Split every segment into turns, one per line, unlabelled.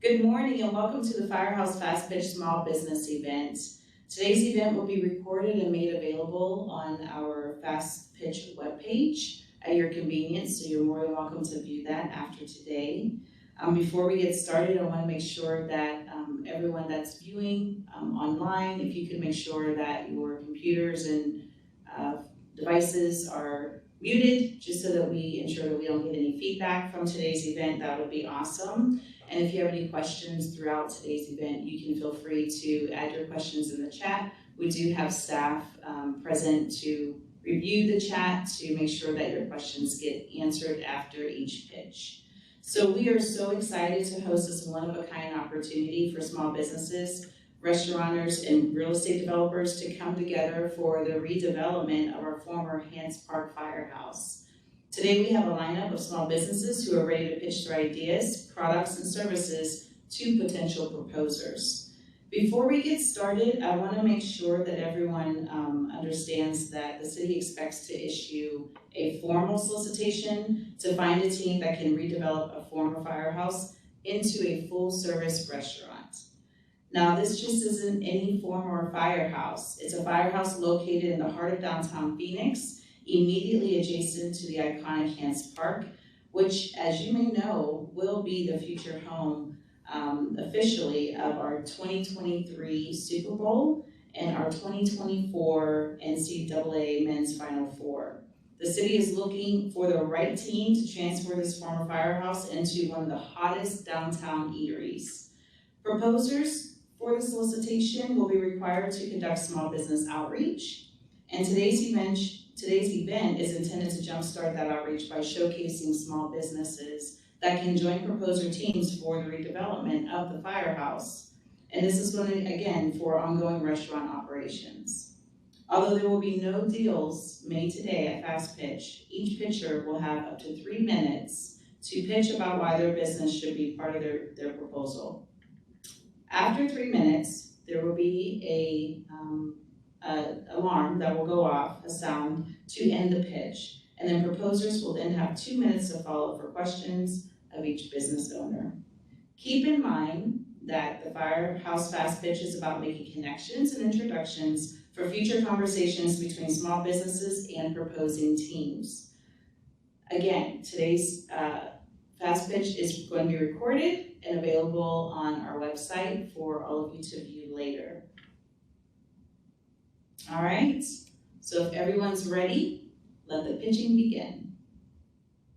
Good morning and welcome to the Firehouse FastPITCH Small Business Event. Today's event will be recorded and made available on our FastPITCH webpage at your convenience, so you're more than welcome to view that after today. Before we get started, I want to make sure that everyone that's viewing online, if you could make sure that your computers and devices are muted, just so that we ensure that we don't get any feedback from today's event, that would be awesome. And if you have any questions throughout today's event, you can feel free to add your questions in the chat. We do have staff present to review the chat to make sure that your questions get answered after each pitch. So we are so excited to host this one-of-a-kind opportunity for small businesses, restaurateurs, and real estate developers to come together for the redevelopment of our former Hance Park Firehouse. Today we have a lineup of small businesses who are ready to pitch their ideas, products, and services to potential proposers. Before we get started, I want to make sure that everyone understands that the city expects to issue a formal solicitation to find a team that can redevelop a former firehouse into a full-service restaurant. Now, this just isn't any former firehouse. It's a firehouse located in the heart of downtown Phoenix, immediately adjacent to the iconic Hance Park, which, as you may know, will be the future home officially of our 2023 Super Bowl and our 2024 NCAA Men's Final Four. The city is looking for the right team to transfer this former firehouse into one of the hottest downtown eateries. Proposers for the solicitation will be required to conduct small business outreach, and today's event is intended to jumpstart that outreach by showcasing small businesses that can join proposer teams for the redevelopment of the firehouse. And this is going to, again, for ongoing restaurant operations. Although there will be no deals made today at FastPITCH, each pitcher will have up to 3 minutes to pitch about why their business should be part of their proposal. After 3 minutes, there will be an alarm that will go off, a sound, to end the pitch. And then proposers will then have 2 minutes to follow up for questions of each business owner. Keep in mind that the Firehouse FastPITCH is about making connections and introductions for future conversations between small businesses and proposing teams. Again, today's FastPITCH is going to be recorded and available on our website for all of you to view later. All right, so if everyone's ready, let the pitching begin.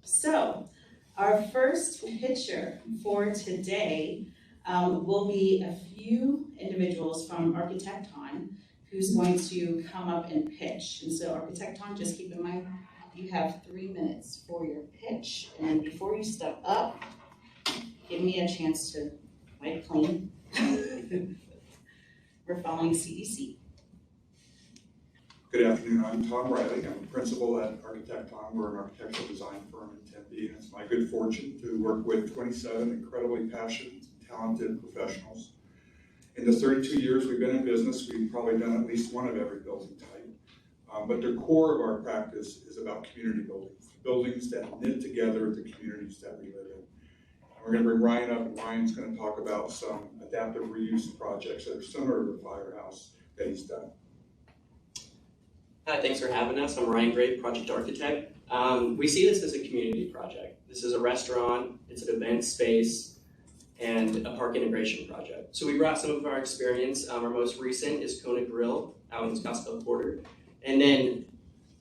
So, our first pitcher for today will be a few individuals from Architecton who's going to come up and pitch. And so Architecton, just keep in mind, you have 3 minutes for your pitch. And before you step up, give me a chance to wipe clean. We're following CDC.
Good afternoon, I'm Tom Riley. I'm a principal at Architecton. We're an architectural design firm in Tempe, and it's my good fortune to work with 27 incredibly passionate, talented professionals. In the 32 years we've been in business, we've probably done at least one of every building type. But the core of our practice is about community buildings, buildings that knit together the communities that we live in. And we're going to bring Ryan up, and Ryan's going to talk about some adaptive reuse projects that are similar to the Firehouse that he's done.
Hi, thanks for having us. I'm Ryan Gray, project architect. We see this as a community project. This is a restaurant, it's an event space, and a park integration project. So we brought some of our experience. Our most recent is Kona Grill out in Scottsdale Porter. And then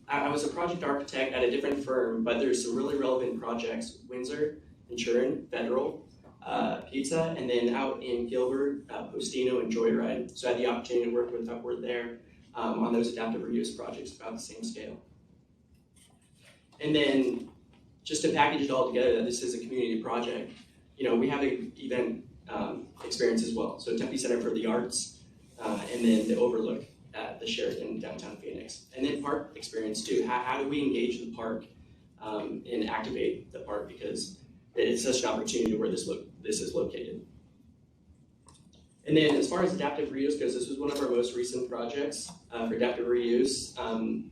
I was a project architect at a different firm, but there's some really relevant projects, Windsor, Insurance, Federal, Pizza, and then out in Gilbert, Postino, and Joyride. So I had the opportunity to work with Upward there. On those adaptive reuse projects about the same scale. And then just to package it all together, that this is a community project, you know, we have an event experience as well. So Tempe Center for the Arts, and then the Overlook at the Sheraton downtown Phoenix. And then park experience too. How do we engage the park and activate the park, because it's such an opportunity where this is located. And then as far as adaptive reuse goes, this was one of our most recent projects for adaptive reuse.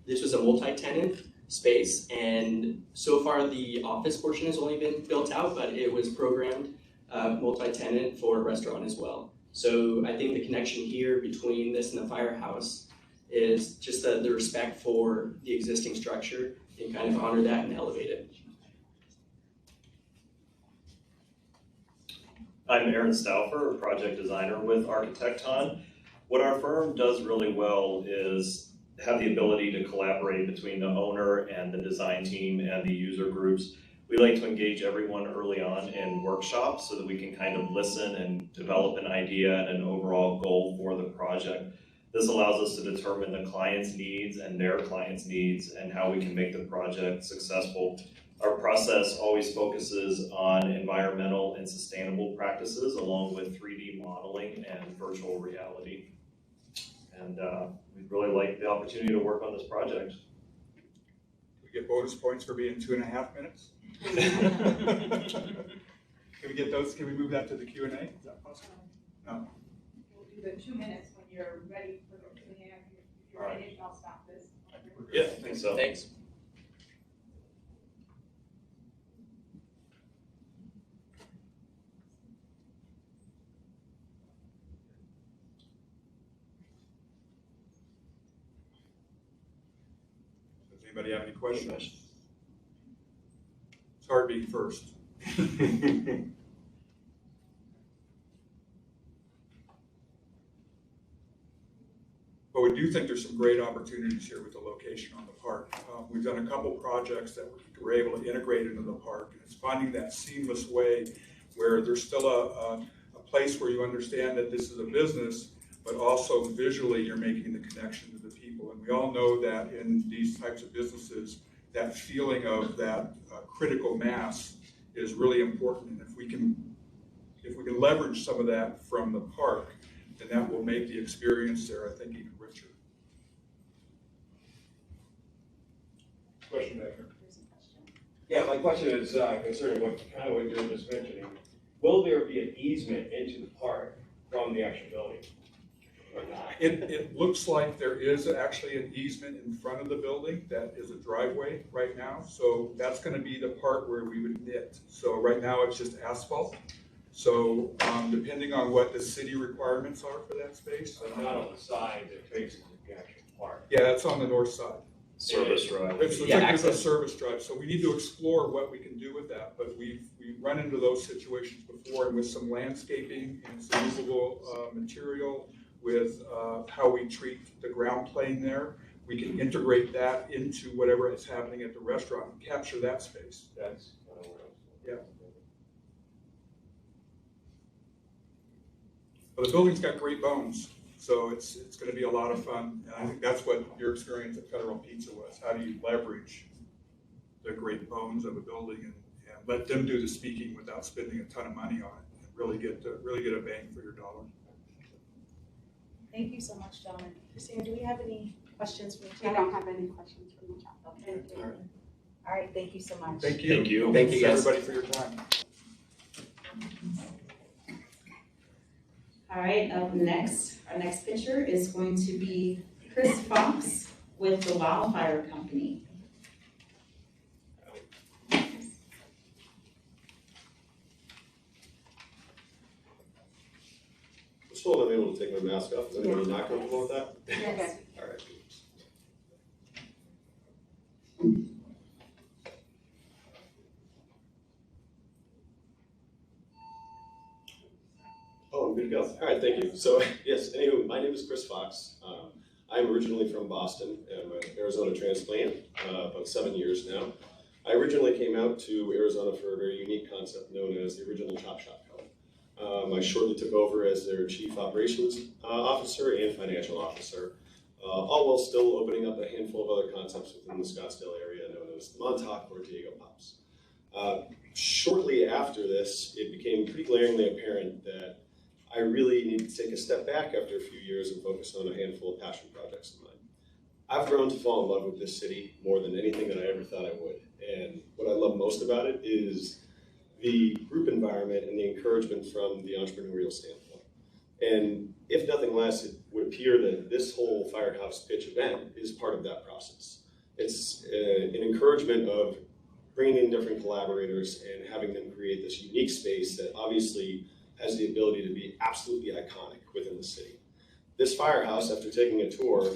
This was a multi-tenant space, and so far the office portion has only been built out, but it was programmed multi-tenant for a restaurant as well. So I think the connection here between this and the Firehouse is just the respect for the existing structure and kind of honor that and elevate it.
I'm Aaron Stauffer, a project designer with Architecton. What our firm does really well is have the ability to collaborate between the owner and the design team and the user groups. We like to engage everyone early on in workshops so that we can kind of listen and develop an idea and an overall goal for the project. This allows us to determine the client's needs and their client's needs and how we can make the project successful. Our process always focuses on environmental and sustainable practices along with 3D modeling and virtual reality. And we'd really like the opportunity to work on this project.
We get bonus points for being 2.5 minutes. Can we get those? Can we move that to the Q&A? Is that possible? No.
We'll do the 2 minutes when you're ready for the Q&A. If you're ready, I'll stop this.
Yeah, I think so.
Thanks.
Does anybody have any questions? It's hard being first. But we do think there's some great opportunities here with the location on the park. We've done a couple projects that we're able to integrate into the park. And it's finding that seamless way where there's still a place where you understand that this is a business, but also visually you're making the connection to the people. And we all know that in these types of businesses, that feeling of that critical mass is really important. And if we can leverage some of that from the park, then that will make the experience there, I think, even richer.
Question back here. Yeah, my question is concerning what you were just mentioning. Will there be an easement into the park from the actual building or not?
It looks like there is actually an easement in front of the building that is a driveway right now. So that's going to be the part where we would knit. So right now it's just asphalt. So depending on what the city requirements are for that space.
So not on the side that faces the actual park.
Yeah, it's on the north side.
Service drive.
It's like a service drive. So we need to explore what we can do with that. But we've run into those situations before, and with some landscaping and some usable material, with how we treat the ground plane there, we can integrate that into whatever is happening at the restaurant and capture that space.
That's what I was.
Yeah. Well, the building's got great bones, so it's going to be a lot of fun. And I think that's what your experience at Federal Pizza was. How do you leverage the great bones of a building and let them do the speaking without spending a ton of money on it, and really get a bang for your dollar.
Thank you so much, gentlemen. Christina, do we have any questions from the
We
chat?
don't have any questions from the chat.
Okay. All right, thank you so much.
Thank you.
Thank you.
Thank you, guys.
Everybody for your time.
All right, up next, our next pitcher is going to be Chris Fox with the Wildfire Company.
I'm still not able to take my mask off. Is anybody not comfortable with that?
Yes.
All right. Oh, I'm good to go. All right, thank you. So, yes, anyway, my name is Chris Fox. I'm originally from Boston. I'm an Arizona transplant, about 7 years now. I originally came out to Arizona for a very unique concept known as the original Chop Shop Co. I shortly took over as their Chief Operations Officer and Financial Officer, all while still opening up a handful of other concepts within the Scottsdale area known as Montauk or Diego Pops. Shortly after this, it became pretty glaringly apparent that I really needed to take a step back after a few years and focus on a handful of passion projects of mine. I've grown to fall in love with this city more than anything that I ever thought I would. And what I love most about it is the group environment and the encouragement from the entrepreneurial standpoint. And if nothing less, it would appear that this whole Firehouse pitch event is part of that process. It's an encouragement of bringing in different collaborators and having them create this unique space that obviously has the ability to be absolutely iconic within the city. This firehouse, after taking a tour,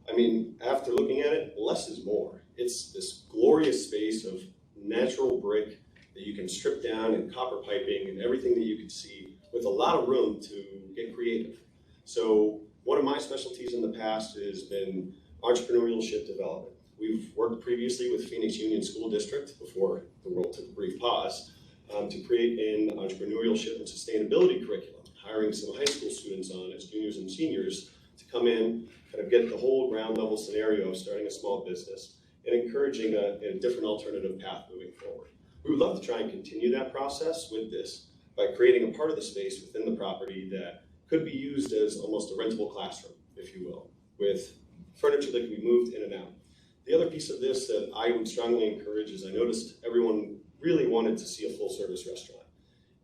I mean, after looking at it, less is more. It's this glorious space of natural brick that you can strip down and copper piping and everything that you can see with a lot of room to get creative. So one of my specialties in the past has been entrepreneurship development. We've worked previously with Phoenix Union School District before the world took a brief pause to create an entrepreneurship and sustainability curriculum, hiring some high school students on as juniors and seniors to come in, kind of get the whole ground level scenario of starting a small business and encouraging a different alternative path moving forward. We would love to try and continue that process with this by creating a part of the space within the property that could be used as almost a rentable classroom, if you will, with furniture that can be moved in and out. The other piece of this that I would strongly encourage is I noticed everyone really wanted to see a full service restaurant.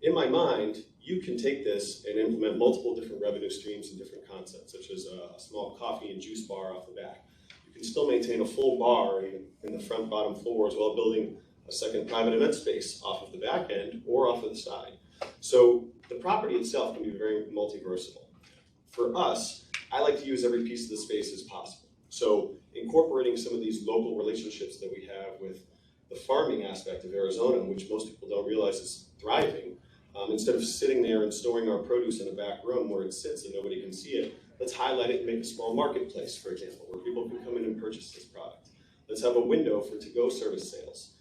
In my mind, you can take this and implement multiple different revenue streams and different concepts, such as a small coffee and juice bar off the back. You can still maintain a full bar in the front bottom floors while building a second private event space off of the back end or off of the side. So the property itself can be very multi-versatile. For us, I like to use every piece of the space as possible. So incorporating some of these local relationships that we have with the farming aspect of Arizona, which most people don't realize is thriving, instead of sitting there and storing our produce in a back room where it sits and nobody can see it, let's highlight it and make a small marketplace, for example, where people can come in and purchase this product. Let's have a window for to-go service sales.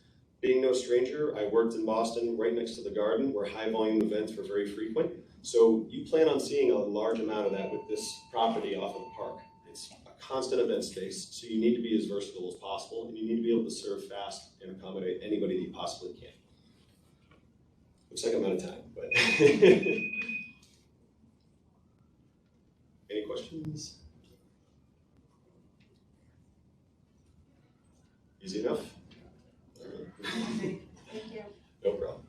Being no stranger, I worked in Boston right next to the Garden where high volume events were very frequent. So you plan on seeing a large amount of that with this property off of the park. It's a constant event space, so you need to be as versatile as possible and you need to be able to serve fast and accommodate anybody that you possibly can. Looks like I'm out of time, but. Any questions? Easy enough?
Thank you.
No problem.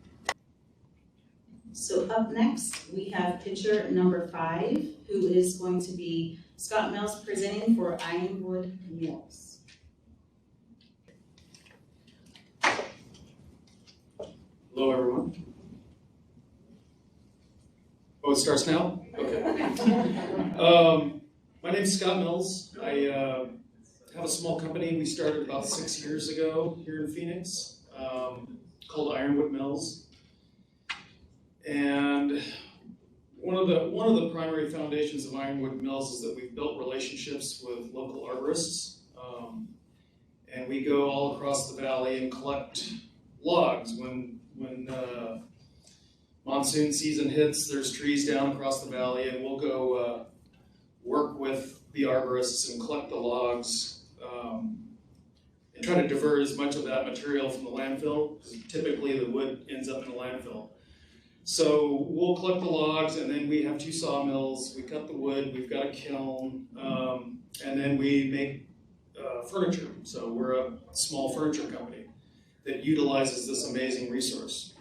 So up next, we have pitcher number 5, who is going to be Scott Mills presenting for Ironwood Mills.
Hello, everyone. Oh, it starts now? Okay. My name's Scott Mills. I have a small company we started about 6 years ago here in Phoenix called Ironwood Mills. And one of the primary foundations of Ironwood Mills is that we've built relationships with local arborists. And we go all across the valley and collect logs. When monsoon season hits, there's trees down across the valley, and we'll go work with the arborists and collect the logs and try to divert as much of that material from the landfill, because typically the wood ends up in a landfill. So we'll collect the logs, and then we have 2 sawmills, we cut the wood, we've got a kiln, and then we make furniture. So we're a small furniture company that utilizes this amazing resource.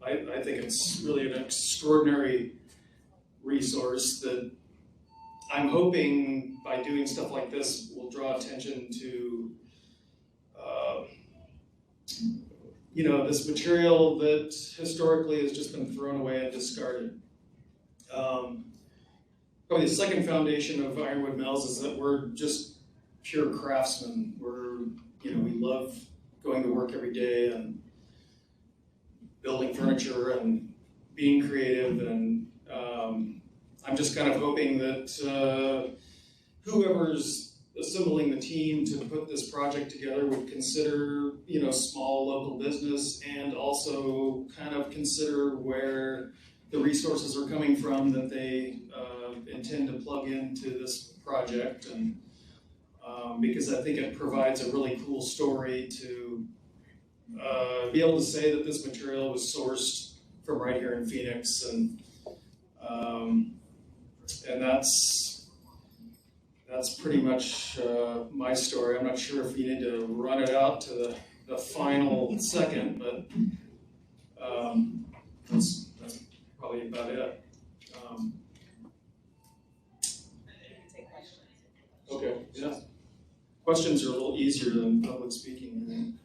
I think it's really an extraordinary resource that I'm hoping by doing stuff like this will draw attention to this material that historically has just been thrown away and discarded. Probably the second foundation of Ironwood Mills is that we're just pure craftsmen. We love going to work every day and building furniture and being creative, and I'm just kind of hoping that whoever's assembling the team to put this project together would consider, small local business, and also kind of consider where the resources are coming from that they intend to plug into this project, and because I think it provides a really cool story to be able to say that this material was sourced from right here in Phoenix, and that's pretty much my story. I'm not sure if you need to run it out to the final second, but that's probably about it. Okay, yeah. Questions are a little easier than public speaking.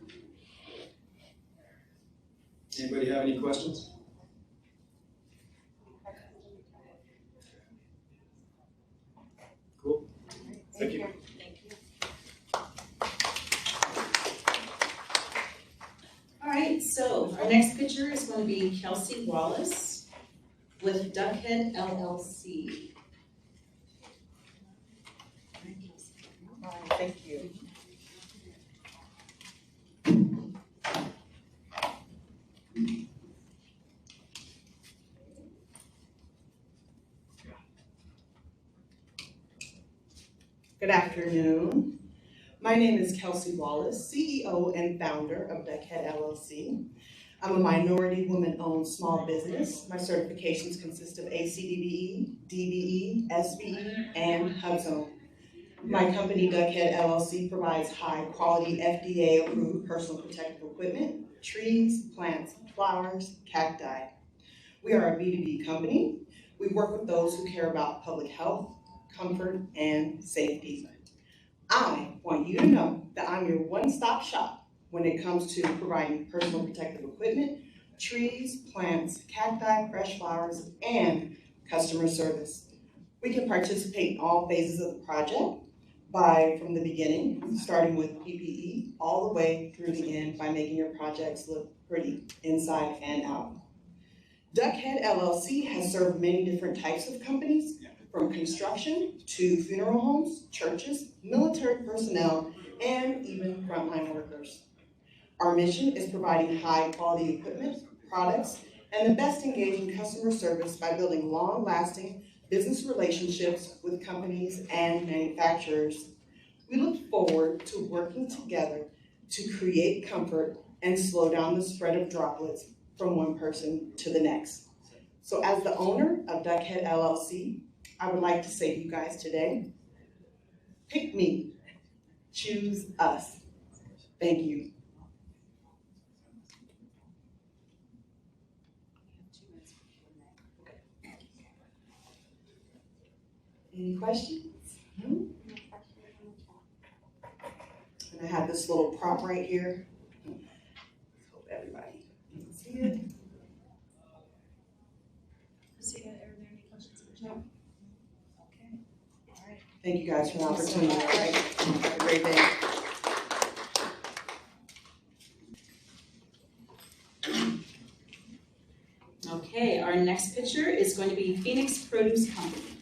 Anybody have any questions? Cool. Thank you.
All right, so our next pitcher is going to be Kelsey Wallace with Duckhead LLC.
Thank you. Good afternoon. My name is Kelsey Wallace, CEO and founder of Duckhead LLC. I'm a minority woman-owned small business. My certifications consist of ACDBE, DBE, SBE, and HubZone. My company, Duckhead LLC, provides high-quality FDA-approved personal protective equipment, trees, plants, flowers, cacti. We are a B2B company. We work with those who care about public health, comfort, and safety. I want you to know that I'm your one-stop shop when it comes to providing personal protective equipment, trees, plants, cacti, fresh flowers, and customer service. We can participate in all phases of the project from the beginning, starting with PPE, all the way through the end by making your projects look pretty inside and out. Duckhead LLC has served many different types of companies, from construction to funeral homes, churches, military personnel, and even frontline workers. Our mission is providing high-quality equipment, products, and the best engaging customer service by building long-lasting business relationships with companies and manufacturers. We look forward to working together to create comfort and slow down the spread of droplets from one person to the next. So as the owner of Duckhead LLC, I would like to say to you guys today, pick me, choose us. Thank you. Any questions? And I have this little prop right here. Hope everybody can see it. No. Thank you guys for the opportunity. Have a great day.
Okay, our next pitcher is going to be Phoenix Produce Company.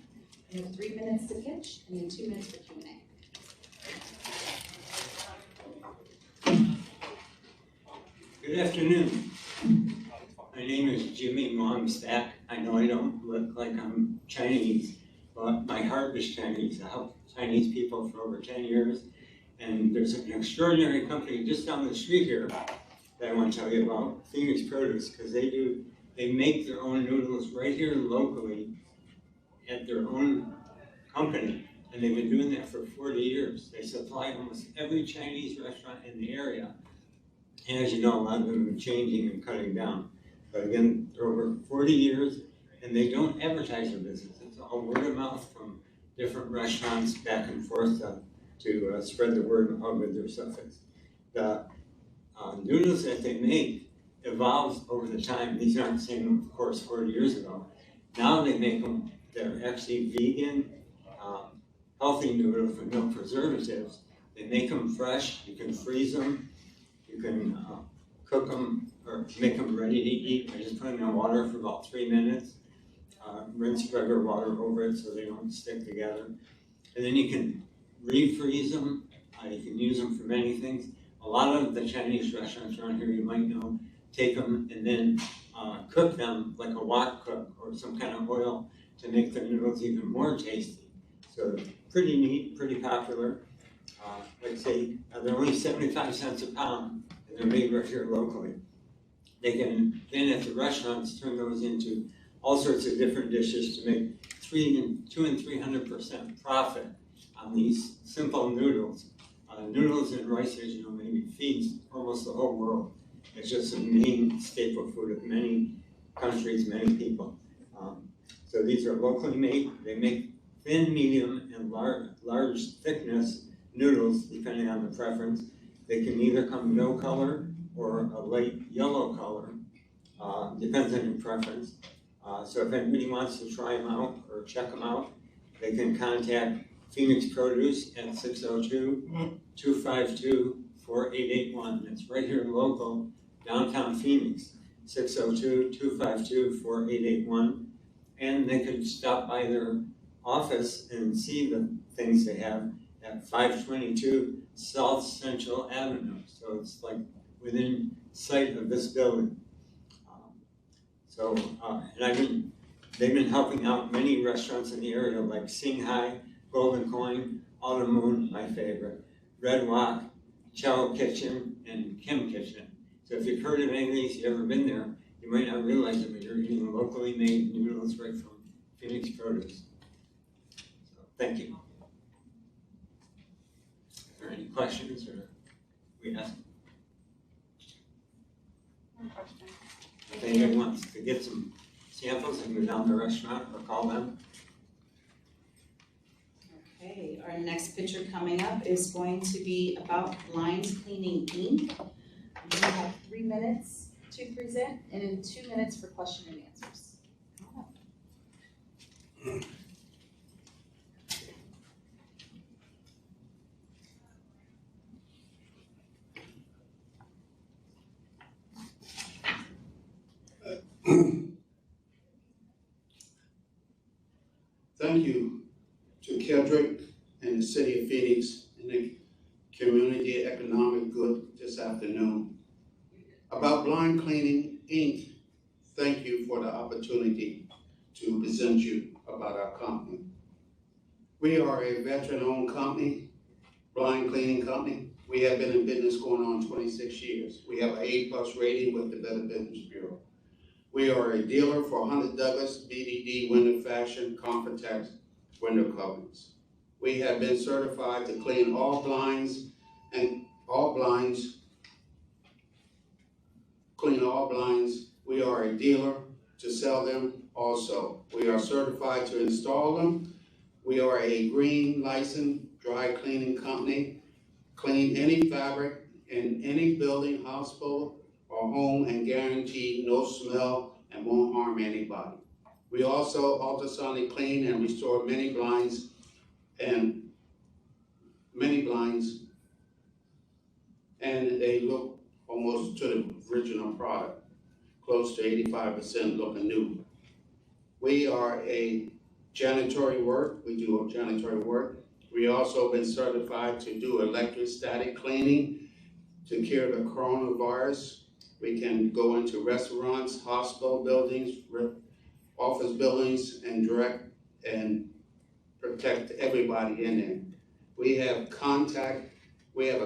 We have 3 minutes to pitch and then 2 minutes for Q&A.
Good afternoon. My name is Jimmy Momstack. I know I don't look like I'm Chinese, but my heart is Chinese. I helped Chinese people for over 10 years. And there's an extraordinary company just down the street here that I want to tell you about, Phoenix Produce, because they make their own noodles right here locally at their own company. And they've been doing that for 40 years. They supply almost every Chinese restaurant in the area. And as you know, a lot of them have been changing and cutting down. But again, they're over 40 years, and they don't advertise their business. It's all word of mouth from different restaurants back and forth to spread the word of how good their stuff is. The noodles that they make evolves over the time. These aren't the same, of course, 40 years ago. Now they make them, they're actually vegan, healthy noodles with no preservatives. They make them fresh, you can freeze them, you can cook them or make them ready to eat by just putting them in water for about 3 minutes. Rinse regular water over it so they don't stick together. And then you can refreeze them. You can use them for many things. A lot of the Chinese restaurants around here, you might know, take them and then cook them like a wok cook or some kind of oil to make the noodles even more tasty. So pretty neat, pretty popular. Like I say, they're only 75 cents a pound, and they're made right here locally. They can then at the restaurants turn those into all sorts of different dishes to make 200 and 300% profit on these simple noodles. Noodles and rice, as you know, maybe feeds almost the whole world. It's just a main staple food of many countries, many people. So these are locally made. They make thin, medium, and large thickness noodles, depending on the preference. They can either come no color or a light yellow color. depends on your preference. So if anybody wants to try them out or check them out, they can contact Phoenix Produce at 602-252-4881. That's right here local, downtown Phoenix, 602-252-4881. And they could stop by their office and see the things they have at 522 South Central Avenue. So it's like within sight of this building. And they've been helping out many restaurants in the area like Singhai, Golden Coin, Autumn Moon, my favorite, Red Rock, Chow Kitchen, and Kim Kitchen. So if you've heard of any of these, you've ever been there, you might not realize it, but you're eating locally made noodles right from Phoenix Produce. So thank you. Are there any questions or we ask?
One question.
If anybody wants to get some samples and go down to the restaurant or call them.
Okay, our next picture coming up is going to be about Blinds Cleaning Inc. You have 3 minutes to present and then 2 minutes for question and answers.
Thank you to Kendrick and the City of Phoenix and the Community Economic Good this afternoon. About Blind Cleaning Inc., thank you for the opportunity to present you about our company. We are a veteran-owned company, blind cleaning company. We have been in business going on 26 years. We have an A+ rating with the Better Business Bureau. We are a dealer for Hunter Douglas, BDD, Window Fashion, Comfortex, window coverings. We have been certified to clean all blinds clean all blinds. We are a dealer to sell them also. We are certified to install them. We are a green licensed dry cleaning company. Clean any fabric in any building, hospital, or home and guarantee no smell and won't harm anybody. We also ultrasonic clean and restore many blinds and they look almost to the original product, close to 85% looking new. We are a janitorial work. We do janitorial work. We also been certified to do electrostatic cleaning to cure the coronavirus. We can go into restaurants, hospital buildings, office buildings, and direct and protect everybody in there. We have a contract with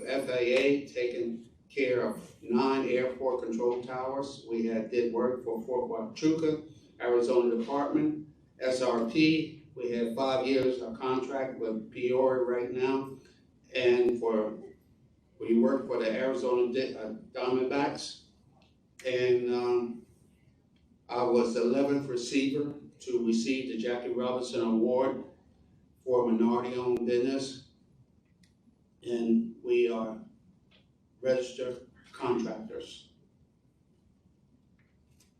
FAA taking care of 9 airport control towers. We did work for Fort Huachuca, Arizona Department, SRP. We have 5 years of contract with Peoria right now, and we work for the Arizona Diamondbacks, and I was the 11th receiver to receive the Jackie Robinson Award for minority-owned business, and we are registered contractors.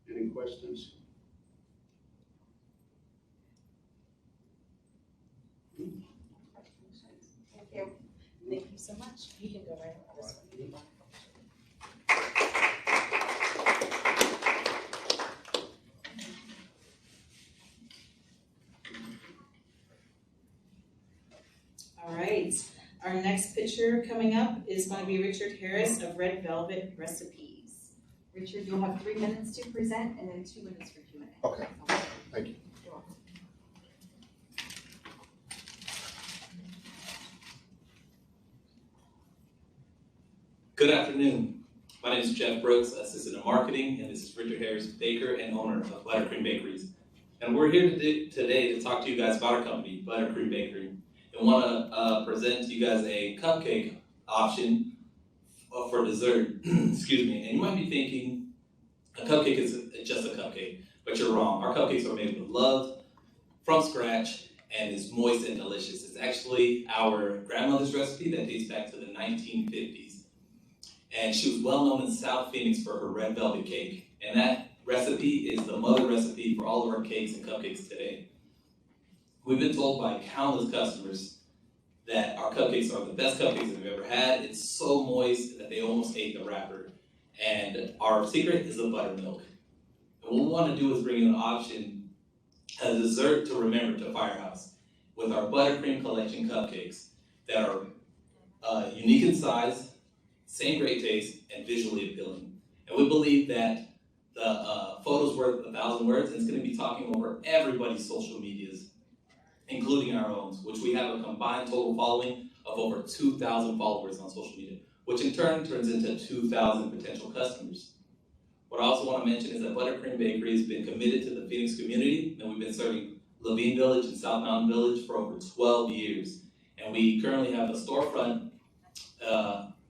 Any questions?
Thank you.
Thank you so much. You can go right on this one. All right, our next picture coming up is going to be Richard Harris of Red Velvet Recipes. Richard, you'll have 3 minutes to present and then 2 minutes for Q&A.
Okay, thank you.
You're welcome.
Good afternoon. My name is Jeff Brooks, Assistant in Marketing, and this is Richard Harris, Baker and owner of Buttercream Bakeries. And we're here today to talk to you guys about our company, Buttercream Bakery, and want to present to you guys a cupcake option for dessert. Excuse me. And you might be thinking, a cupcake is just a cupcake, but you're wrong. Our cupcakes are made with love, from scratch, and is moist and delicious. It's actually our grandmother's recipe that dates back to the 1950s. and she was well known in South Phoenix for her red velvet cake. And that recipe is the mother recipe for all of our cakes and cupcakes today. We've been told by countless customers that our cupcakes are the best cupcakes they've ever had. It's so moist that they almost ate the wrapper. And our secret is the buttermilk. And what we want to do is bring in an option, a dessert to remember to Firehouse, with our buttercream collection cupcakes that are unique in size, same great taste, and visually appealing. And we believe that the photo's worth 1,000 words, and it's going to be talking over everybody's social medias, including our own, which we have a combined total following of over 2,000 followers on social media, which in turn turns into 2,000 potential customers. What I also want to mention is that Buttercream Bakery has been committed to the Phoenix community, and we've been serving Levine Village and South Mountain Village for over 12 years. And we currently have a storefront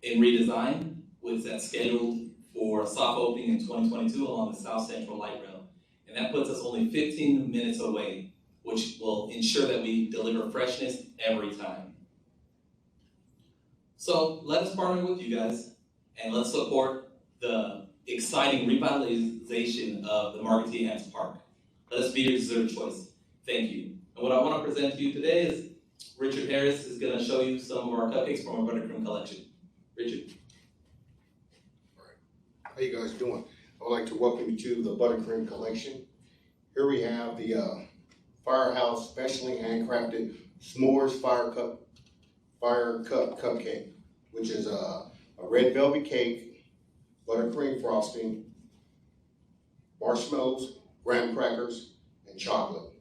in redesign, that's scheduled for a soft opening in 2022 along the South Central Light Rail. And that puts us only 15 minutes away, which will ensure that we deliver freshness every time. So let us partner with you guys, and let's support the exciting revitalization of the Marketing Ants Park. Let us be your dessert choice. Thank you. And what I want to present to you today is Richard Harris is going to show you some of our cupcakes from our buttercream collection. Richard.
All right. How you guys doing? I would like to welcome you to the buttercream collection. Here we have the Firehouse specially handcrafted s'mores fire cup cupcake, which is a red velvet cake, buttercream frosting, marshmallows, graham crackers, and chocolate.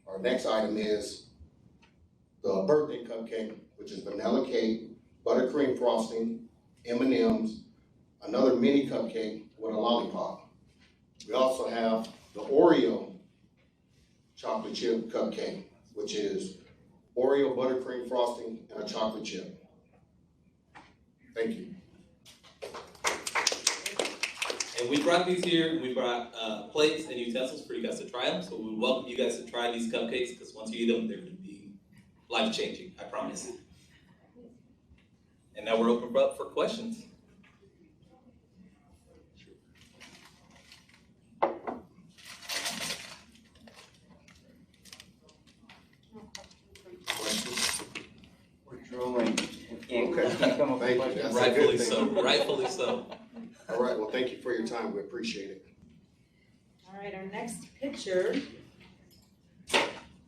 Our next item is the birthday cupcake, which is vanilla cake, buttercream frosting, M&Ms, another mini cupcake with a lollipop. We also have the Oreo chocolate chip cupcake, which is Oreo buttercream frosting and a chocolate chip. Thank you.
And we brought these here, we brought plates and utensils for you guys to try them. So we welcome you guys to try these cupcakes, because once you eat them, they're going to be life-changing, I promise. And now we're open up for questions.
We're drooling.
Okay. Thank you.
Rightfully so. Rightfully so.
All right. Well, thank you for your time. We appreciate it.
All right, our next picture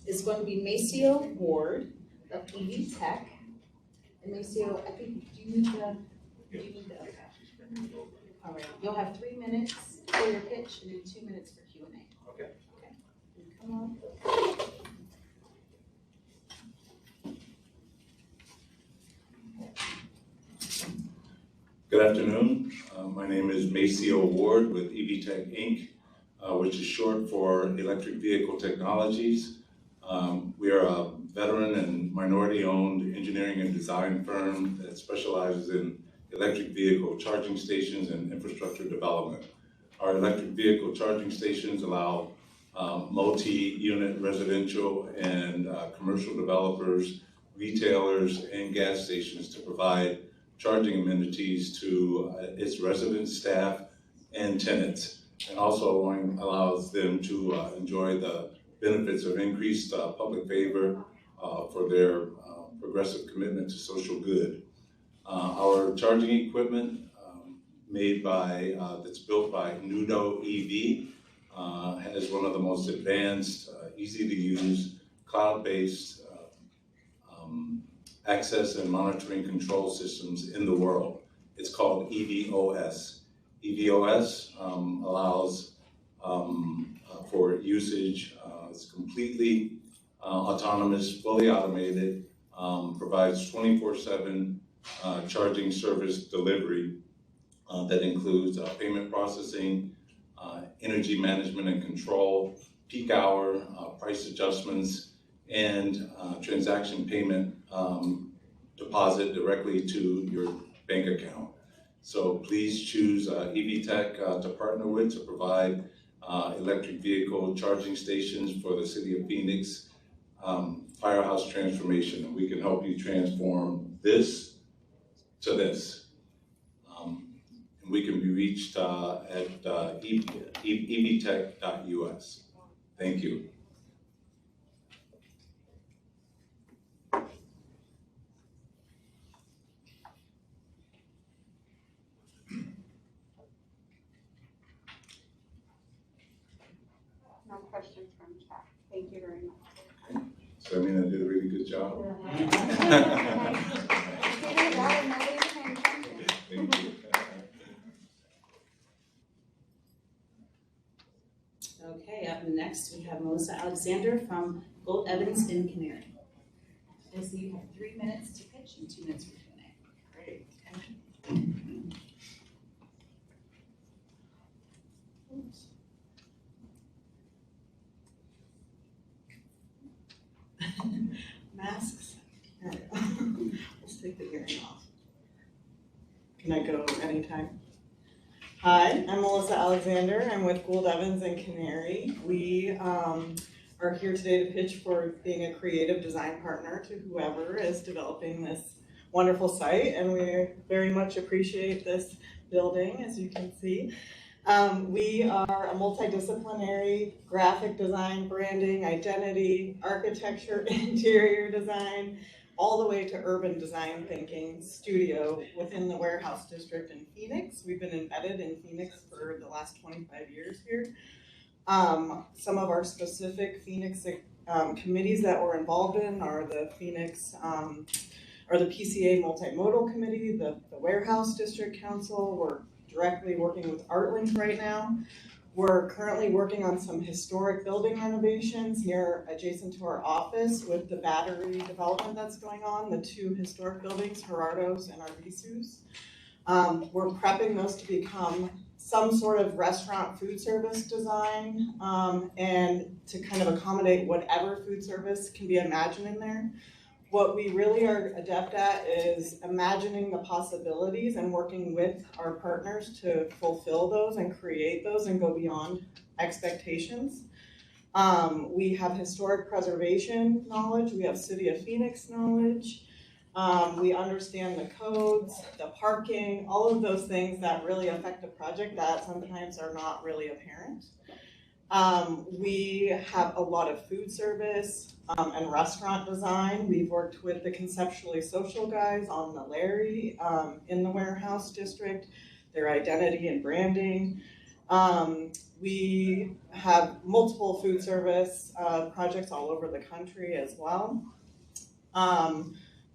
is going to be Maceo Ward of Ebtec. And Maceo, I think, do you need the, okay. All right, you'll have 3 minutes for your pitch and then 2 minutes for Q&A.
Okay.
Okay, come on.
Good afternoon. My name is Maceo Ward with Ebtec Inc, which is short for Electric Vehicle Technologies. We are a veteran and minority-owned engineering and design firm that specializes in electric vehicle charging stations and infrastructure development. Our electric vehicle charging stations allow multi-unit residential and commercial developers, retailers, and gas stations to provide charging amenities to its residents, staff, and tenants, and also allows them to enjoy the benefits of increased public favor for their progressive commitment to social good. Our charging equipment that's built by Nudo EV has one of the most advanced, easy to use, cloud-based access and monitoring control systems in the world. It's called EVOS. EVOS allows for usage. It's completely autonomous, fully automated, provides 24/7 charging service delivery that includes payment processing, energy management and control, peak hour, price adjustments, and transaction payment deposit directly to your bank account. So please choose Ebtec to partner with to provide electric vehicle charging stations for the City of Phoenix Firehouse transformation. And we can help you transform this to this. and we can be reached at ebtec.us. Thank you.
No questions from chat. Thank you very much.
So I mean, I did a really good job. Thank you.
Okay, up next we have Melissa Alexander from Gould Evans in Canary. Okay, so you have 3 minutes to pitch and 2 minutes for Q&A. Great. Oops. Masks. There we go. Let's take the hearing off. Can I go anytime? Hi, I'm Melissa Alexander. I'm with Gould Evans and Canary. We are here today to pitch for being a creative design partner to whoever is developing this wonderful site, and we very much appreciate this building, as you can see. We are a multidisciplinary graphic design, branding, identity, architecture, interior design, all the way to urban design thinking studio within the warehouse district in Phoenix. We've been embedded in Phoenix for the last 25 years here. Some of our specific Phoenix committees that we're involved in are the Phoenix, or the PCA Multimodal Committee, the Warehouse District Council. We're directly working with ArtLink right now. We're currently working on some historic building renovations adjacent to our office with the battery development that's going on, the 2 historic buildings, Gerardo's and Arvisu's. We're prepping those to become some sort of restaurant food service design, and to kind of accommodate whatever food service can be imagined in there. What we really are adept at is imagining the possibilities and working with our partners to fulfill those and create those and go beyond expectations. We have historic preservation knowledge, we have City of Phoenix knowledge, we understand the codes, the parking, all of those things that really affect the project that sometimes are not really apparent. We have a lot of food service and restaurant design. We've worked with the Conceptually Social guys on the Larry in the warehouse district, their identity and branding. We have multiple food service projects all over the country as well.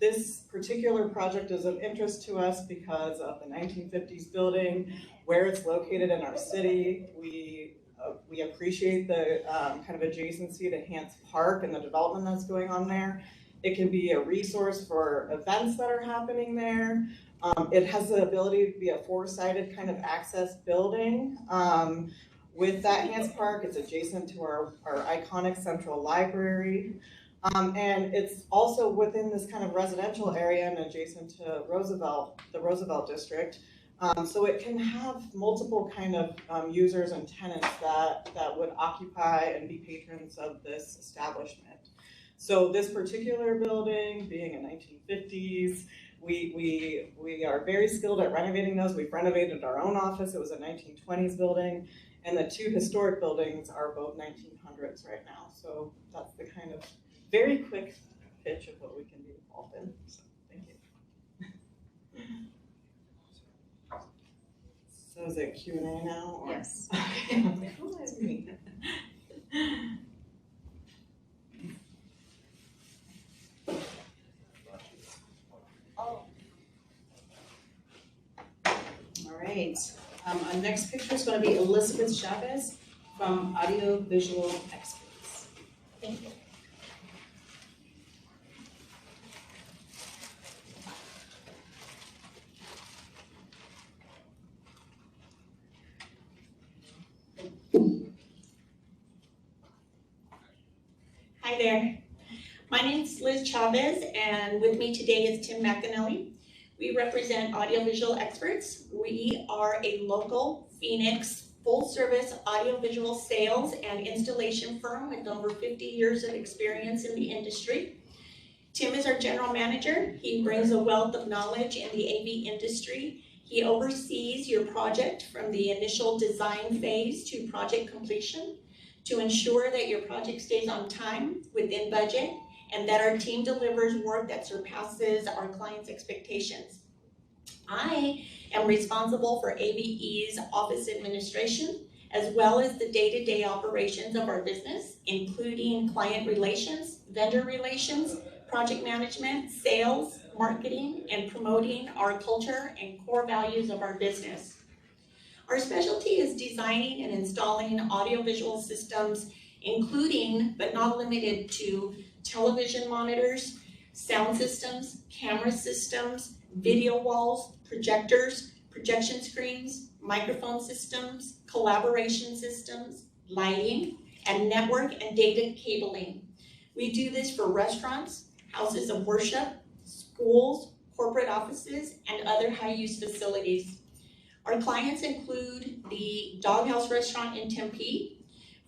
This particular project is of interest to us because of the 1950s building, where it's located in our city. We appreciate the kind of adjacency to Hance Park and the development that's going on there. It can be a resource for events that are happening there. It has the ability to be a 4-sided kind of access building. With that Hance Park, it's adjacent to our iconic central library. And it's also within this kind of residential area and adjacent to the Roosevelt district. So it can have multiple kind of users and tenants that would occupy and be patrons of this establishment. So this particular building, being a 1950s, we are very skilled at renovating those. We've renovated our own office. It was a 1920s building, and the 2 historic buildings are both 1900s right now. So that's the kind of very quick pitch of what we can be involved in. So thank you. So is it Q&A now? Or? Yes. Okay. Who is me? Oh. All right. Our next picture is going to be Elizabeth Chavez from Audiovisual Experts. Thank you.
Hi there. My name is Liz Chavez, and with me today is Tim McAnally. We represent Audiovisual Experts. We are a local Phoenix full-service audiovisual sales and installation firm with over 50 years of experience in the industry. Tim is our general manager. He brings a wealth of knowledge in the AV industry. He oversees your project from the initial design phase to project completion to ensure that your project stays on time, within budget, and that our team delivers work that surpasses our clients' expectations. I am responsible for ABE's office administration, as well as the day-to-day operations of our business, including client relations, vendor relations, project management, sales, marketing, and promoting our culture and core values of our business. Our specialty is designing and installing audiovisual systems, including, but not limited to, television monitors, sound systems, camera systems, video walls, projectors, projection screens, microphone systems, collaboration systems, lighting, and network and data cabling. We do this for restaurants, houses of worship, schools, corporate offices, and other high-use facilities. Our clients include the Doghouse Restaurant in Tempe,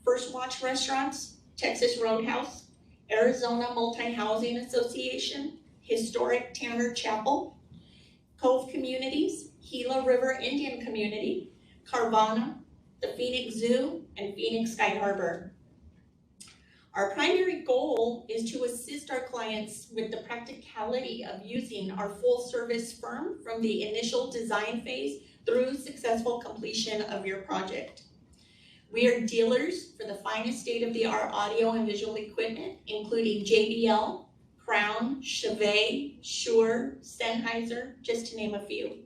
First Watch Restaurants, Texas Roadhouse, Arizona Multi-Housing Association, Historic Tanner Chapel, Cove Communities, Gila River Indian Community, Carvana, the Phoenix Zoo, and Phoenix Sky Harbor. Our primary goal is to assist our clients with the practicality of using our full-service firm from the initial design phase through successful completion of your project. We are dealers for the finest state-of-the-art audio and visual equipment, including JBL, Crown, Chauvet, Shure, Sennheiser, just to name a few.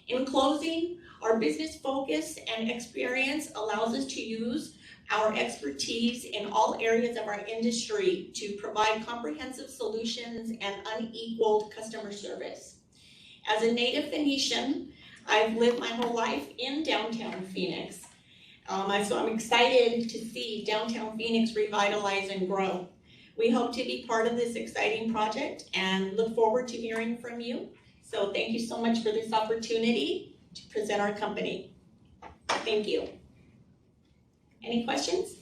In closing, our business focus and experience allows us to use our expertise in all areas of our industry to provide comprehensive solutions and unequaled customer service. As a native Phoenician, I've lived my whole life in downtown Phoenix. So I'm excited to see downtown Phoenix revitalize and grow. We hope to be part of this exciting project and look forward to hearing from you. So thank you so much for this opportunity to present our company. Thank you. Any questions?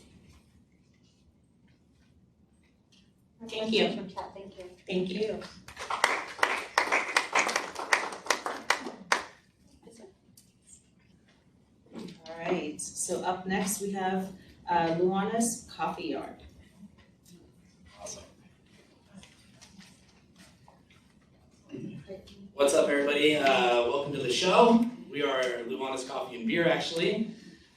Thank you.
Thank you.
Thank you.
All right, so up next we have Lanas Coffee Yard.
What's up, everybody? Welcome to the show. We are Luana's Coffee and Beer, actually.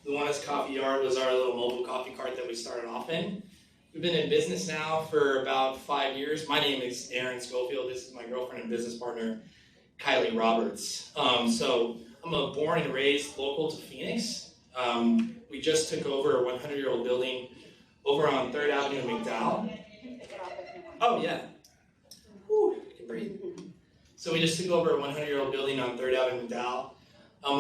Luana's Coffee Yard was our little mobile coffee cart that we started off in. We've been in business now for about 5 years. My name is Aaron Schofield. This is my girlfriend and business partner, Kylie Roberts. So I'm a born and raised local to Phoenix. We just took over a 100-year-old building over on 3rd Avenue in McDowell. Oh, yeah. Whew, I can breathe. So we just took over a 100-year-old building on 3rd Avenue in McDowell.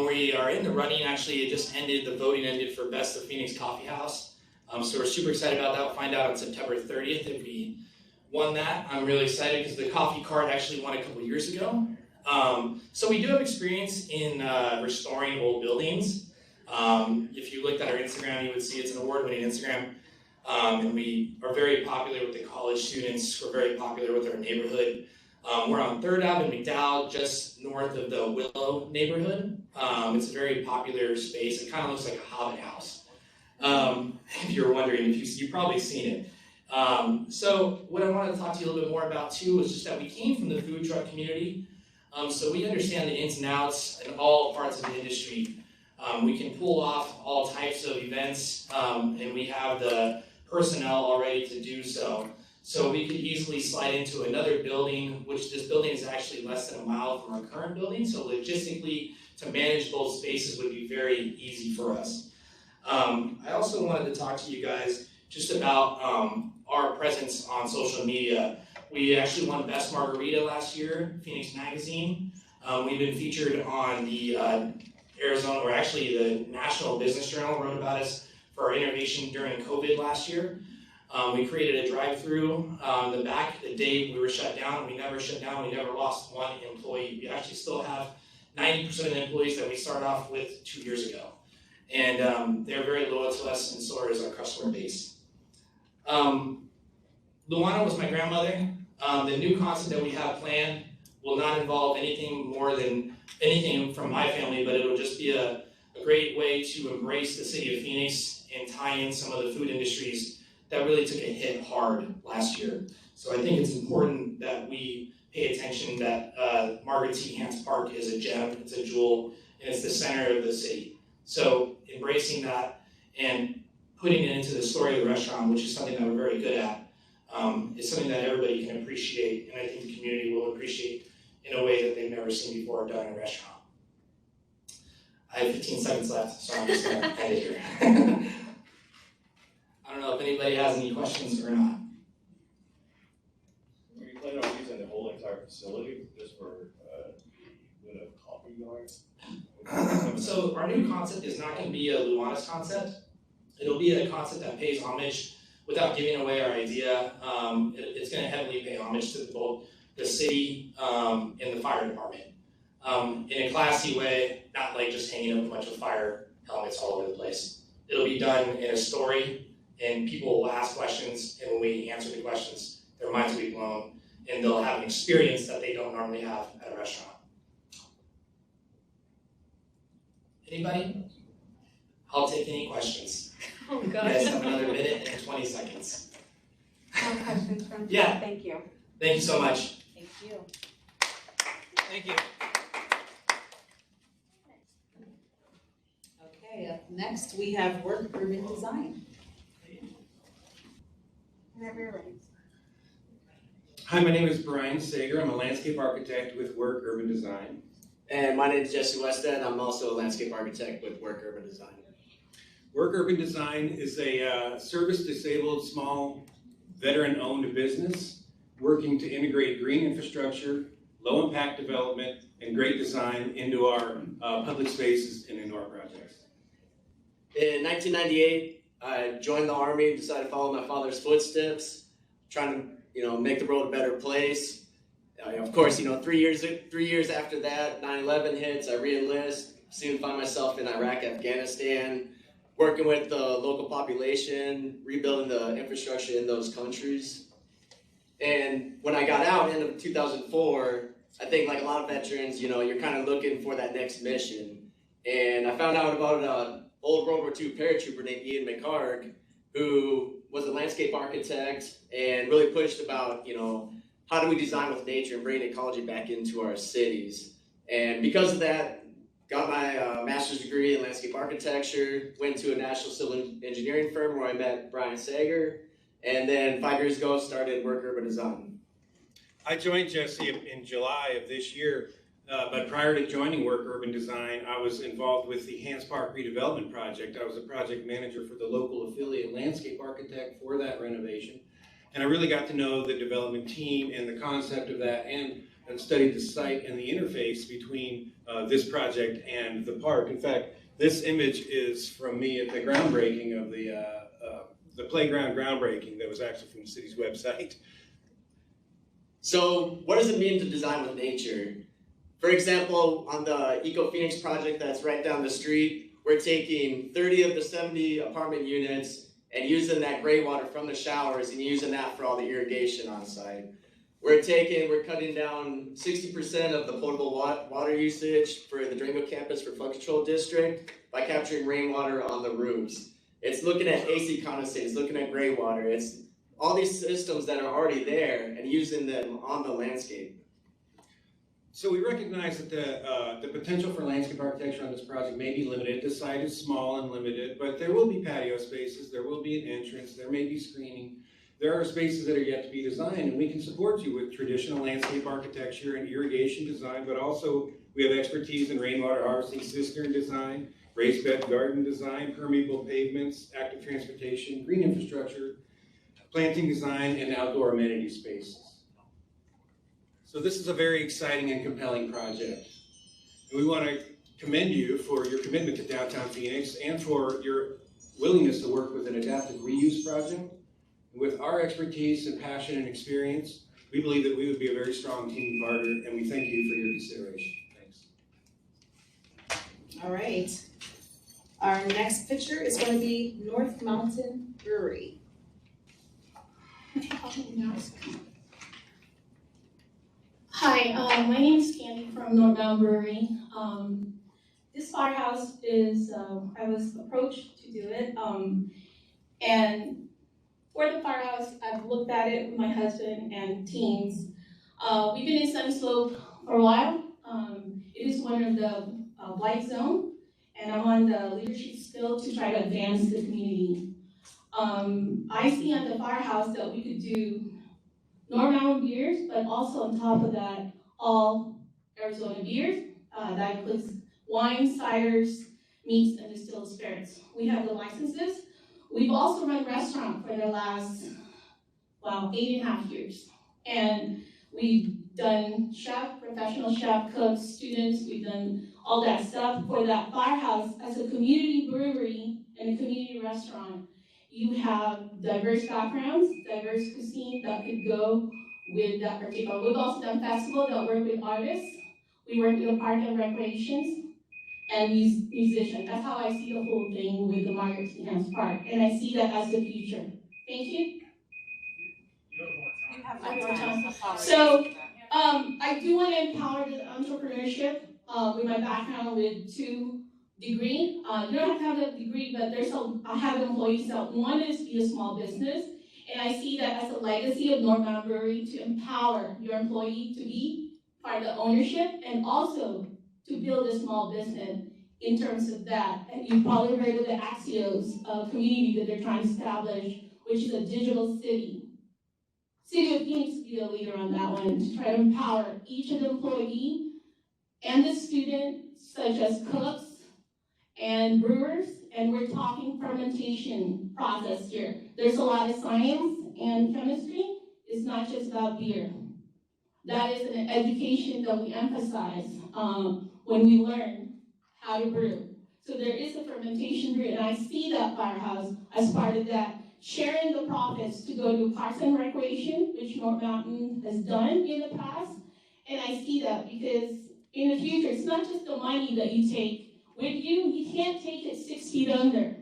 We are in the running, actually. It just ended, the voting ended for Best of Phoenix Coffee House. So we're super excited about that. We'll find out on September 30th if we won that. I'm really excited because the coffee cart actually won a couple years ago. So we do have experience in restoring old buildings. If you looked at our Instagram, you would see it's an award-winning Instagram. And we are very popular with the college students. We're very popular with our neighborhood. We're on 3rd Ave in McDowell, just north of the Willow neighborhood. It's a very popular space. It kind of looks like a hobbit house. If you're wondering, you've probably seen it. So what I wanted to talk to you a little bit more about too is just that we came from the food truck community. So we understand the ins and outs in all parts of the industry. We can pull off all types of events, and we have the personnel already to do so. So we could easily slide into another building, which this building is actually less than a mile from our current building. So logistically, to manage both spaces would be very easy for us. I also wanted to talk to you guys just about our presence on social media. We actually won Best Margarita last year, Phoenix Magazine. We've been featured on the Arizona, or actually the National Business Journal wrote about us for our innovation during COVID last year. We created a drive-through the back the day we were shut down. We never shut down. We never lost one employee. We actually still have 90% of the employees that we started off with 2 years ago. And they're very loyal to us, and so is our customer base. Luana was my grandmother. The new concept that we have planned will not involve anything more than anything from my family, but it'll just be a great way to embrace the city of Phoenix and tie in some of the food industries that really took a hit hard last year. So I think it's important that we pay attention that Margaret T. Hans Park is a gem, it's a jewel, and it's the center of the city. So embracing that and putting it into the story of the restaurant, which is something that we're very good at, is something that everybody can appreciate, and I think the community will appreciate in a way that they've never seen before done in a restaurant. I have 15 seconds left, so I'm just going to end it here. I don't know if anybody has any questions or not.
Are you planning on using the whole entire facility just for doing a coffee yard?
So our new concept is not going to be a Lanas concept. It'll be a concept that pays homage without giving away our idea. It's going to heavily pay homage to both the city and the fire department. In a classy way, not like just hanging up a bunch of fire helmets all over the place. It'll be done in a story, and people will ask questions, and when we answer the questions, their minds will be blown, and they'll have an experience that they don't normally have at a restaurant. Anybody? I'll take any questions.
Oh,
You
gosh.
guys have another minute and 20 seconds.
No questions from
Yeah.
Chad. Thank you.
Thank you so much.
Thank you.
Thank you.
Okay, up next we have work urban design.
Whenever you're ready.
Hi, my name is Brian Sager. I'm a landscape architect with Work Urban Design.
And my name is Jesse Westhead. I'm also a landscape architect with Work Urban Design.
Work Urban Design is a service-disabled, small, veteran-owned business working to integrate green infrastructure, low-impact development, and great design into our public spaces and into our projects.
In 1998, I joined the Army, decided to follow my father's footsteps, trying to make the world a better place. Of course, 3 years after that, 9/11 hits, I re-enlist, soon find myself in Iraq, Afghanistan, working with the local population, rebuilding the infrastructure in those countries. And when I got out, end of 2004, I think like a lot of veterans, you're kind of looking for that next mission. And I found out about an old World War II paratrooper named Ian McHarg, who was a landscape architect and really pushed about, how do we design with nature and bring ecology back into our cities. And because of that, got my master's degree in landscape architecture, went to a national civil engineering firm where I met Brian Sager, and then 5 years ago started Work Urban Design.
I joined Jesse in July of this year, but prior to joining Work Urban Design, I was involved with the Hans Park redevelopment project. I was a project manager for the local affiliate landscape architect for that renovation. And I really got to know the development team and the concept of that, and studied the site and the interface between this project and the park. In fact, this image is from me at the groundbreaking of the playground groundbreaking that was actually from the city's website.
So what does it mean to design with nature? For example, on the Eco-Phoenix project that's right down the street, we're taking 30 of the 70 apartment units and using that gray water from the showers and using that for all the irrigation on site. We're cutting down 60% of the potable water usage for the Durango campus for flood control district by capturing rainwater on the roofs. It's looking at AC condensate, it's looking at gray water. It's all these systems that are already there and using them on the landscape.
So we recognize that the potential for landscape architecture on this project may be limited. The site is small and limited, but there will be patio spaces, there will be an entrance, there may be screening. There are spaces that are yet to be designed, and we can support you with traditional landscape architecture and irrigation design, but also we have expertise in rainwater harvesting, cistern design, raised bed garden design, permeable pavements, active transportation, green infrastructure, planting design, and outdoor amenity spaces. So this is a very exciting and compelling project. And we want to commend you for your commitment to downtown Phoenix and for your willingness to work with an adaptive reuse project. With our expertise and passion and experience, we believe that we would be a very strong team partner, and we thank you for your consideration. Thanks.
All right. Our next picture is going to be North Mountain Brewery.
Hi, my name is Candy from Northbound Brewery. This firehouse is, I was approached to do it. And for the firehouse, I've looked at it with my husband and teams. We've been in Sunny Slope for a while. It is one of the white zone, and I'm on the leadership skill to try to advance the community. I see on the firehouse that we could do North Mountain beers, but also on top of that, all Arizona beers. That includes wine, ciders, meats, and distilled spirits. We have the licenses. We've also run restaurant for the last, 8.5 years. And we've done chef, professional chef, cooks, students, we've done all that stuff. For that firehouse, as a community brewery and a community restaurant, you have diverse backgrounds, diverse cuisine that could go with that particular. We've also done festivals that work with artists. We work with the Park and Recreations and musicians. That's how I see the whole thing with the Margaret T. Hams Park. And I see that as the future. Thank you.
You have
I
more
have
time.
more time. So, I do want to empower the entrepreneurship with my background with 2 degrees. You don't have to have a degree, but I have employees that want to be a small business, and I see that as a legacy of Northbound Brewery to empower your employee to be part of the ownership and also to build a small business in terms of that. And you probably heard of the Axios community that they're trying to establish, which is a digital city. City of Phoenix will be the leader on that one to try to empower each of the employee and the student, such as cooks and brewers, and we're talking fermentation process here. There's a lot of science and chemistry. It's not just about beer. That is an education that we emphasize when we learn how to brew. So there is a fermentation brew, and I see that firehouse as part of that, sharing the profits to go to Parks and Recreation, which North Mountain has done in the past. And I see that because in the future, it's not just the money that you take with you. You can't take it 6 feet under,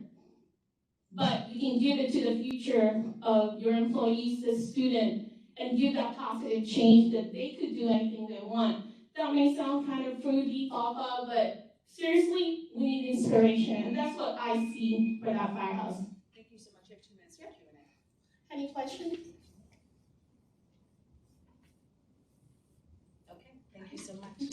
but you can give it to the future of your employees, the student, and give that positive change that they could do anything they want. That may sound kind of fruity, but seriously, we need inspiration, and that's what I see for that firehouse.
Thank you so much. You have 2 minutes for Q&A.
Any questions?
Okay, thank you so much.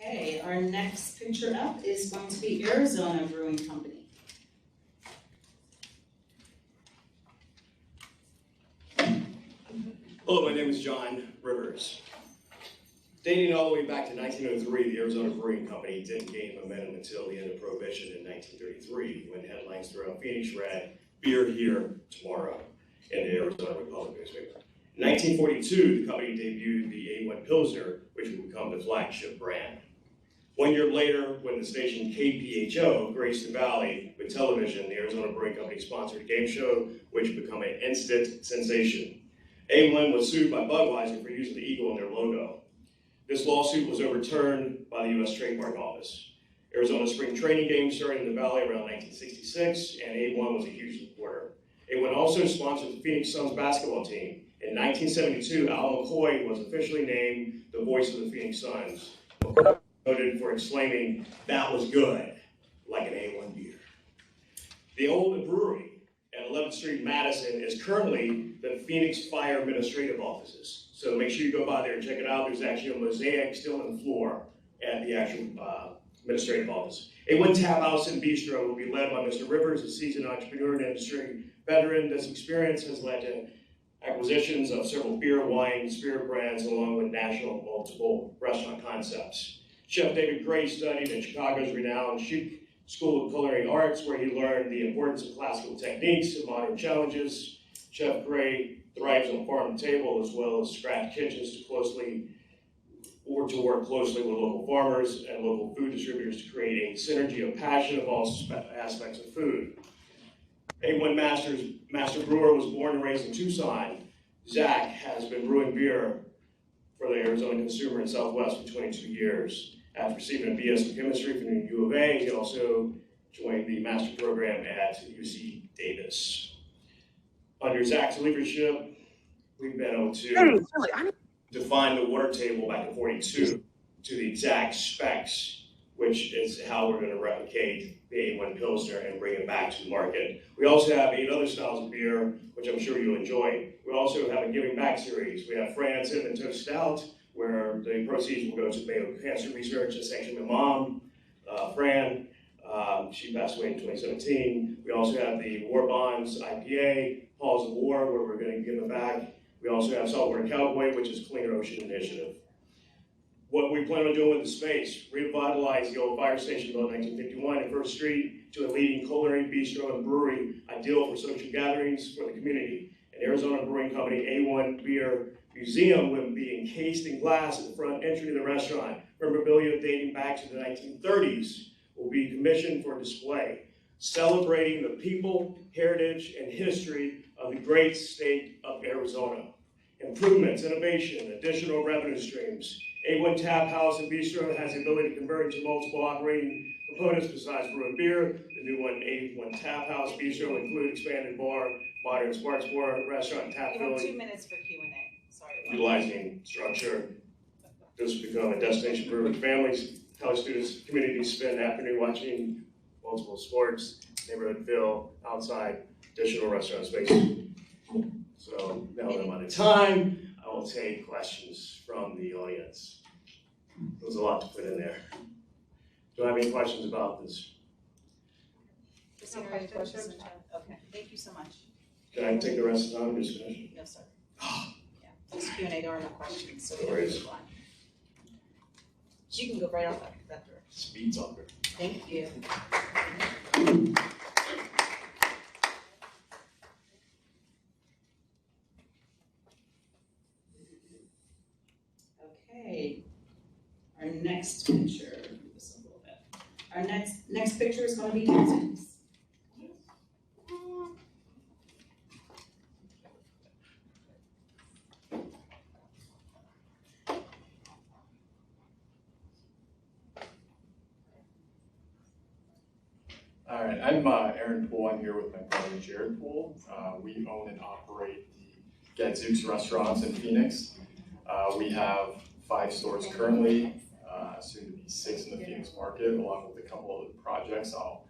Okay, our next picture up is going to be Arizona Brewing Company.
Hello, my name is John Rivers. Dating all the way back to 1903, the Arizona Brewing Company didn't gain momentum until the end of Prohibition in 1933, when headlines throughout Phoenix read, "Beer here tomorrow," in the Arizona Republic newspaper. In 1942, the company debuted the A1 Pilsner, which would become the flagship brand. 1 year later, when the station KPHO graced the valley with television, the Arizona Brewing Company sponsored a game show, which would become an instant sensation. A1 was sued by Budweiser for using the eagle in their logo. This lawsuit was overturned by the U.S. Trademark Office. Arizona spring training games started in the valley around 1966, and A1 was a huge supporter. A1 also sponsored the Phoenix Suns basketball team. In 1972, Al McCoy was officially named the voice of the Phoenix Suns, noted for exclaiming, "That was good," like an A1 beer. The old Brewery at 11th Street, Madison, is currently the Phoenix Fire Administrative Offices. So make sure you go by there and check it out. There's actually a mosaic still on the floor at the actual administrative office. A1 Tap House and Bistro will be led by Mr. Rivers, a seasoned entrepreneur and industry veteran. This experience has led to acquisitions of several beer, wine, spirit brands, along with national multiple restaurant concepts. Chef David Gray studied at Chicago's renowned Chic School of Culinary Arts, where he learned the importance of classical techniques and modern challenges. Chef Gray thrives on farm to table as well as scratch kitchens to work closely with local farmers and local food distributors to create a synergy of passion of all aspects of food. A1 Master Brewer was born and raised in Tucson. Zach has been brewing beer for the Arizona consumer in Southwest for 22 years. After receiving a BS in chemistry from the U of A, he also joined the master program at UC Davis. Under Zach's leadership, we've been able to define the water table back in 42 to the exact specs, which is how we're going to replicate the A1 Pilsner and bring it back to the market. We also have 8 other styles of beer, which I'm sure you'll enjoy. We also have a Giving Back series. We have Fran's Cinnamon Toast Stout, where the proceeds will go to Mayo Cancer Research and sanction my mom, Fran. She passed away in 2017. We also have the War Bonds IPA, Halls of War, where we're going to give it back. We also have Saltwater Cowboy, which is Cleaner Ocean Initiative. What we plan on doing with the space, revitalize the old fire station built in 1951 at First Street to a leading culinary, bistro, and brewery, ideal for social gatherings for the community. An Arizona Brewing Company A1 beer museum will be encased in glass at the front entry of the restaurant. Memorabilia dating back to the 1930s will be commissioned for display, celebrating the people, heritage, and history of the great state of Arizona. Improvements, innovation, additional revenue streams. A1 Tap House and Bistro has the ability to convert into multiple operating components besides brew and beer. The new one, A1 Tap House Bistro, will include expanded bar, modern sports bar, restaurant, and tap
You have
filling.
2 minutes for Q&A. Sorry.
Utilizing structure. This will become a destination brewery for families, college students, communities spend the afternoon watching multiple sports, neighborhood feel, outside, additional restaurant space. So now that I'm out of time, I will take questions from the audience. There's a lot to put in there. Do I have any questions about this?
Is there any questions in the chat? Okay, thank you so much.
Can I take the rest of the time? Just finish?
No, sir. Yeah, this Q&A, there are no questions, so we
No
don't
worries.
need to line. So you can go right off that door.
Speed's up there.
Thank you.
Okay, our next picture, move this a little bit. Our next picture is going to be Zooks.
All right, I'm Aaron Poole. I'm here with my brother Jared Poole. We own and operate the Zooks restaurants in Phoenix. We have 5 stores currently, soon to be 6 in the Phoenix market, along with a couple of projects I'll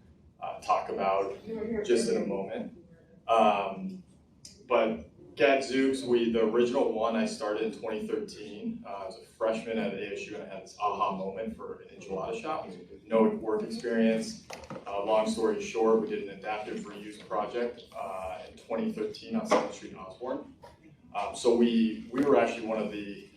talk about just in a moment. But Zooks, the original one I started in 2013. I was a freshman at ASU and I had this aha moment for an enchilada shop. No work experience. Long story short, we did an adaptive reuse project in 2013 on 7th Street in Osborne. So we were actually one of the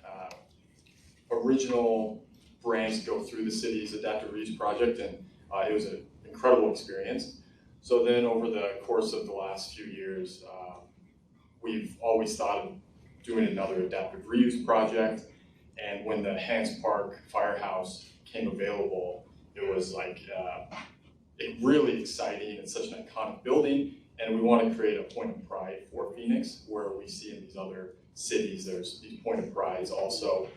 original brands to go through the city's adaptive reuse project, and it was an incredible experience. So then over the course of the last few years, we've always thought of doing another adaptive reuse project, and when the Hans Park Firehouse came available, it was like really exciting. It's such an iconic building, and we want to create a point of pride for Phoenix, where we see in these other cities, there's these point of prides also.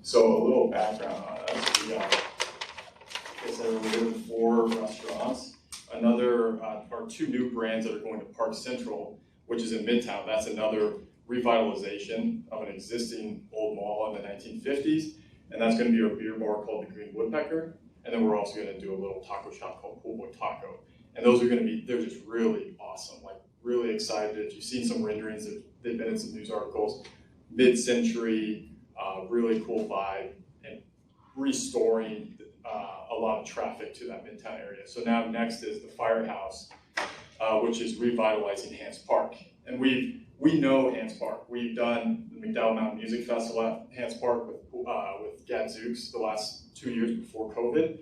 So a little background on us. We got, like I said, we're in 4 restaurants. Our 2 new brands that are going to Park Central, which is in Midtown. That's another revitalization of an existing old mall in the 1950s. And that's going to be our beer bar called the Green Woodpecker. And then we're also going to do a little taco shop called Pool Boy Taco. And those are going to be, they're just really awesome, like really excited. You've seen some renderings, they've been in some news articles. Mid-century, really cool vibe, and restoring a lot of traffic to that Midtown area. So now next is the Firehouse, which is revitalizing Hans Park. And we know Hans Park. We've done the McDowell Mountain Music Festival at Hans Park with Zooks the last 2 years before COVID.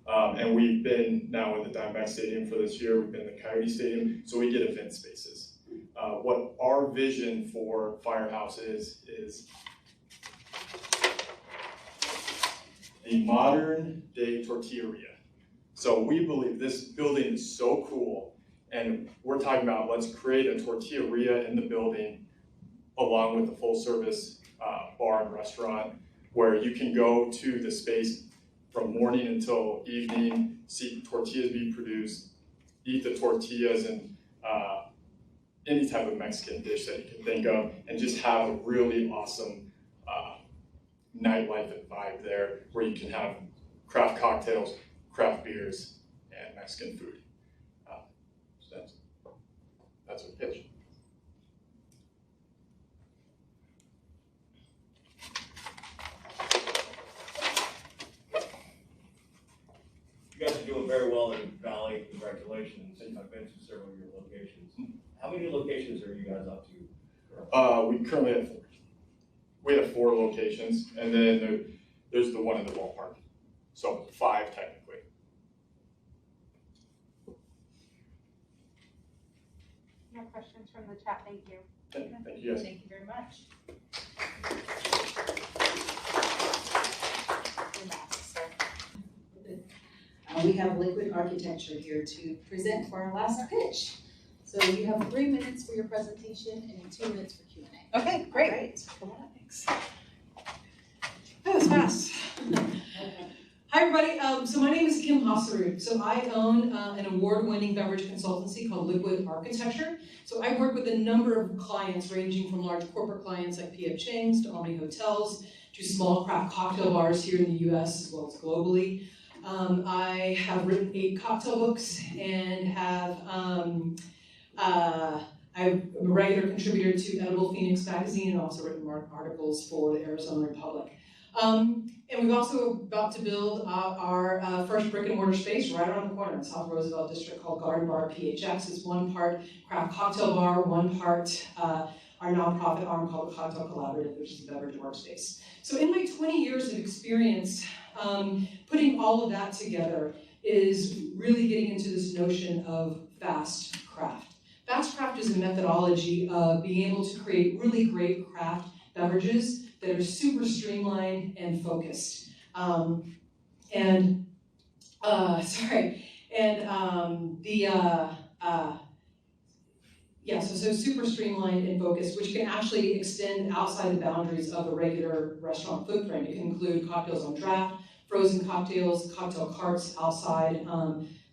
And we've been now in the Diamondback Stadium for this year. We've been in the Coyote Stadium, so we get event spaces. What our vision for Firehouse is the modern day tortilleria. So we believe this building is so cool, and we're talking about let's create a tortilleria in the building along with a full service bar and restaurant where you can go to the space from morning until evening, see tortillas being produced, eat the tortillas, and any type of Mexican dish that you can think of, and just have a really awesome nightlife and vibe there, where you can have craft cocktails, craft beers, and Mexican food. So that's our pitch.
You guys are doing very well in the Valley. Congratulations. I've been to several of your locations. How many locations are you guys up to?
We currently have 4. We have 4 locations, and then there's the one in the ballpark. So 5 technically.
No questions from the chat, thank you.
Thank you guys.
Thank you very much.
We have Liquid Architecture here to present for our last pitch. So you have 3 minutes for your presentation and 2 minutes for Q&A.
Okay, great.
All right. Come on, thanks.
That was fast. Hi, everybody. So my name is Kim Hasarud. So I own an award-winning beverage consultancy called Liquid Architecture. So I work with a number of clients ranging from large corporate clients like P.F. Chang's to Omni Hotels to small craft cocktail bars here in the U.S. as well as globally. I have written 8 cocktail books and have I'm a regular contributor to Edible Phoenix magazine and also written articles for the Arizona Republic. And we've also about to build our first brick and mortar space right around the corner in South Roosevelt District called Garden Bar PHX. It's 1 part craft cocktail bar, 1 part our nonprofit arm called the Cocktail Collaborative, which is a beverage workspace. So in my 20 years of experience, putting all of that together is really getting into this notion of fast craft. Fast craft is a methodology of being able to create really great craft beverages that are super streamlined and focused. So super streamlined and focused, which can actually extend outside the boundaries of a regular restaurant footprint. It can include cocktails on draft, frozen cocktails, cocktail carts outside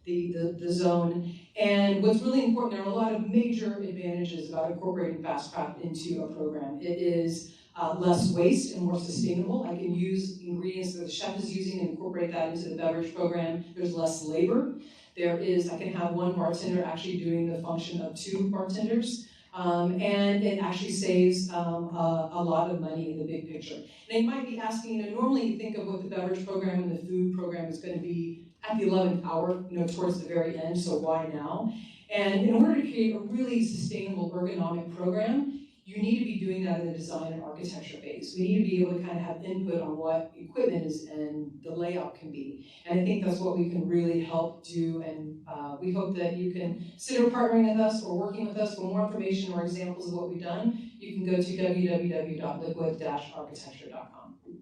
the zone. And what's really important, there are a lot of major advantages about incorporating fast craft into a program. It is less waste and more sustainable. I can use ingredients that the chef is using and incorporate that into the beverage program. There's less labor. I can have 1 bartender actually doing the function of 2 bartenders. And it actually saves a lot of money in the big picture. And you might be asking, normally you think of what the beverage program and the food program is going to be at the 11th hour, towards the very end, so why now? And in order to create a really sustainable ergonomic program, you need to be doing that in the design and architecture phase. We need to be able to kind of have input on what equipment is and the layout can be. And I think that's what we can really help do, and we hope that you can consider partnering with us or working with us. For more information or examples of what we've done, you can go to www.liquid-architecture.com.
We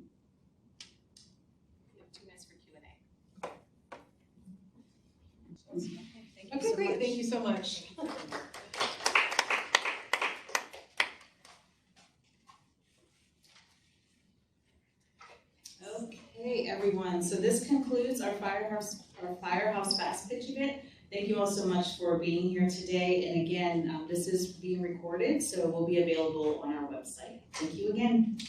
have 2 minutes for Q&A.
Okay, great. Thank you so much.
Okay, everyone. So this concludes our Firehouse FastPITCH event. Thank you all so much for being here today. And again, this is being recorded, so it will be available on our website. Thank you again.